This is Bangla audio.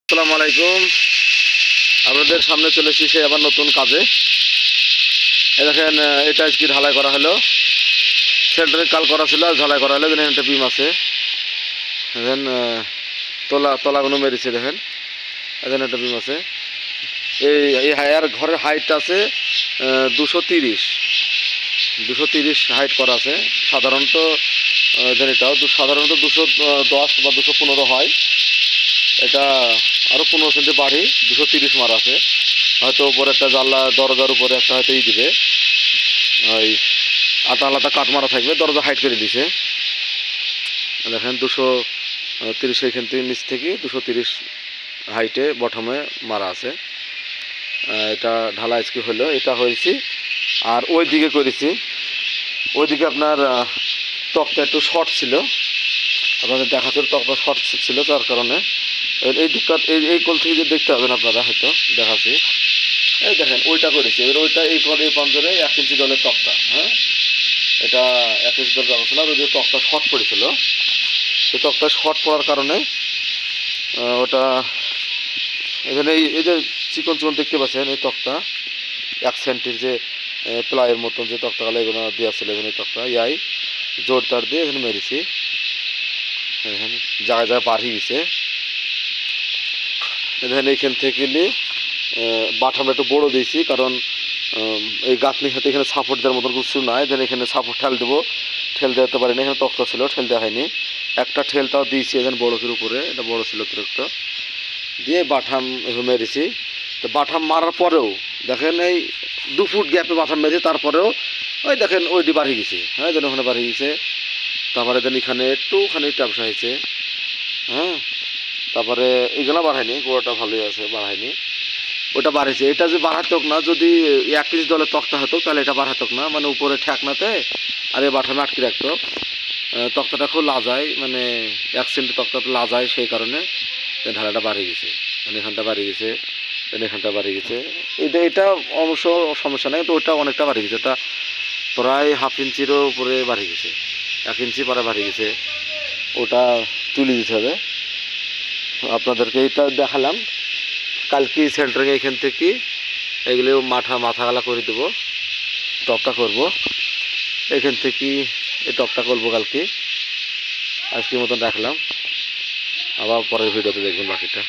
আসসালামু আলাইকুম। আপনাদের সামনে চলে এসেছি আবার নতুন কাজে। দেখেন, এটা আজকে ঢালাই করা হলো। সেন্টারে কাল করা ছিল, ঢালাই করা হলো। দেখেন একটা বিম আছে, দেখেন তলাগুলো মেরেছে। দেখেন এখানে একটা বিম আছে। এই হায়ার ঘরের হাইট আছে 230 হাইট করা আছে। সাধারণত এটাও সাধারণত 210 বা 215 হয়। এটা আরও 15 সেন্টি বাড়ি 230 মারা আছে। হয়তো উপরে একটা জানলা দরজার উপরে একটা হয়তো দিবে, ওই আলাদা কাঠ মারা থাকবে। দরজা হাইট করে দিছে। দেখেন 230 এইখান থেকে নিচ থেকে 230 হাইটে বটমে মারা আছে। এটা ঢালা আজকে হলো, এটা হয়েছি। আর ওই দিকে করেছি, ওইদিকে আপনার তক্তা একটু শর্ট ছিল, আপনাদের দেখাতে তক্তা শর্ট ছিল, তার কারণে এই দিকটা এই কোল থেকে যে দেখতে পাবেন আপনারা, হয়তো দেখাচ্ছি। এই দেখেন ওইটা করেছি, ওইটা এই পাঞ্জরে 1 ইঞ্চি জলের তক্তা। হ্যাঁ, এটা 1 ইঞ্চি জল ব্যবস্থা না, ওই যে তক্তা শর্ট পড়েছিল। সেই তক্তা শর্ট পড়ার কারণে ওটা এখানে এই যে চিকন চিকন দেখতে পাচ্ছেন, এই তক্তা 1 সেন্টির যে প্লাইয়ের মতন যে তক্তাগুলো এগুলো দেওয়া ছিল, এখানে তক্তা ইয়াই জোর তার দিয়ে এখানে মেরেছি। এখানে জায়গায় জায়গায় বাড়ি গেছে। দেখেন এইখান থেকে বাটামটা একটু বড়ো দিয়েছি, কারণ এই গাঁথনির সাথে এখানে সাপোর্ট দেওয়ার মতন কিছু নাই। দেন এখানে সাপোর্ট ঠেল দেবো, ঠেল দিতে পারিনি। এখানে তক্তা ছিল, ঠেল দেওয়া হয়নি। একটা ঠেলটাও দিয়েছি এখানে বড়কের উপরে, এটা বড়ো ছিল অতিরিক্ত, দিয়ে বাটাম এভাবে মেরেছি। তো বাটাম মারার পরেও দেখেন এই 2 ফুট গ্যাপে বাটাম মেরেছি, তারপরেও ওই দেখেন ওইটি বাড়ি গেছে। হ্যাঁ, দেন ওখানে বাড়ি গেছে। তারপরে দেন এখানে একটুখানি ট্যাপসা হয়েছে। হ্যাঁ, তারপরে এগুলো বাড়ায়নি, গোড়াটা ভালোই আছে, বাড়ায়নি। ওটা বাড়েছে। এটা যে বাড়াতক না, যদি 1 ইঞ্চি জলের তক্তা হতো তাহলে এটা বাড়াতক না, মানে উপরে ঠেকনাতে আর এই বাটামে আটকে রাখতো। তক্তাটা খুব লাজায়, মানে 1 সেন্টি তক্তাতে লাজায়, সেই কারণে ঢালাটা বাড়ি গেছে। মানে এখানটা বাড়ি গেছে, এখানটা বাড়ি গেছে। এটা অবশ্য সমস্যা নেই, কিন্তু ওটা অনেকটা বাড়ি গেছে। ওটা প্রায় 1/2 ইঞ্চিরও উপরে বাড়ি গেছে, 1 ইঞ্চি পরে বাড়ি গেছে। ওটা তুলে দিতে হবে। আপনাদেরকে এটা দেখালাম। কালকে সেন্টারিং এখান থেকে এগুলো মাথাগালা করে দেবো, টপটা করব এখান থেকে। এই টপটা করবো কালকে। আজকের মতন রাখলাম, আবার পরের ভিডিওতে দেখবেন বাকিটা।